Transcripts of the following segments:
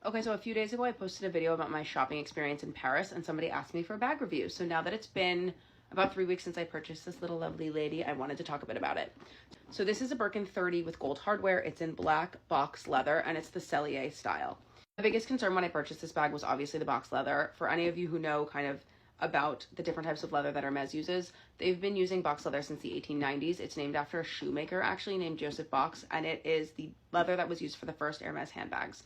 Okay, so a few days ago I posted a video about my shopping experience in Paris and somebody asked me for a bag review. So now that it's been about 3 weeks since I purchased this little lovely lady, I wanted to talk a bit about it. So this is a Birkin 30 with gold hardware. It's in black box leather and it's the Cellier style. The biggest concern when I purchased this bag was obviously the box leather. For any of you who know kind of about the different types of leather that Hermes uses, they've been using box leather since the 1890s. It's named after a shoemaker actually named Joseph Box, and it is the leather that was used for the first Hermes handbags.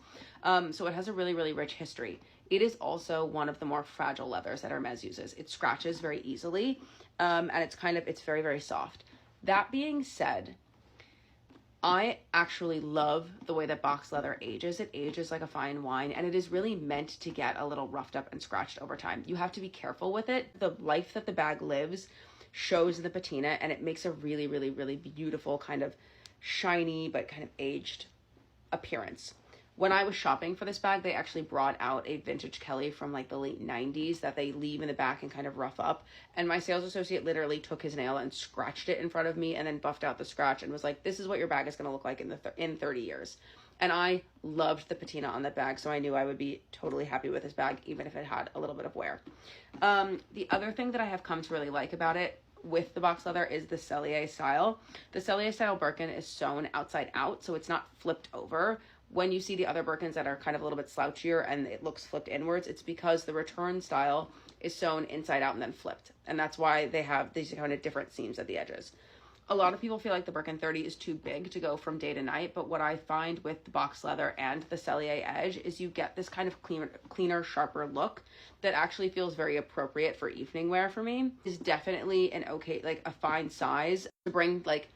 So it has a really, really rich history. It is also one of the more fragile leathers that Hermes uses. It scratches very easily, and it's very, very soft. That being said, I actually love the way that box leather ages. It ages like a fine wine, and it is really meant to get a little roughed up and scratched over time. You have to be careful with it. The life that the bag lives shows in the patina, and it makes a really, really, really beautiful kind of shiny but kind of aged appearance. When I was shopping for this bag, they actually brought out a vintage Kelly from like the late 90s that they leave in the back and kind of rough up. And my sales associate literally took his nail and scratched it in front of me and then buffed out the scratch and was like, this is what your bag is going to look like in 30 years. And I loved the patina on that bag, so I knew I would be totally happy with this bag, even if it had a little bit of wear. The other thing that I have come to really like about it with the box leather is the Cellier style. The Cellier style Birkin is sewn outside out, so it's not flipped over. When you see the other Birkins that are kind of a little bit slouchier and it looks flipped inwards, it's because the return style is sewn inside out and then flipped. And that's why they have these kind of different seams at the edges. A lot of people feel like the Birkin 30 is too big to go from day to night, but what I find with the box leather and the Cellier edge is you get this kind of cleaner, sharper look that actually feels very appropriate for evening wear for me. Is definitely an okay, like a fine size to bring like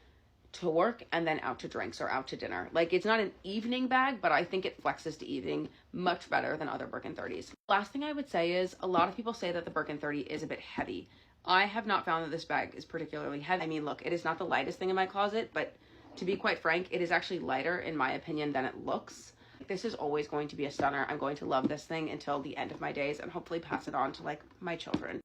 to work and then out to drinks or out to dinner. Like, it's not an evening bag, but I think it flexes to evening much better than other Birkin 30s. Last thing I would say is a lot of people say that the Birkin 30 is a bit heavy. I have not found that this bag is particularly heavy. I mean, look, it is not the lightest thing in my closet, but to be quite frank, it is actually lighter in my opinion than it looks. This is always going to be a stunner. I'm going to love this thing until the end of my days and hopefully pass it on to like my children.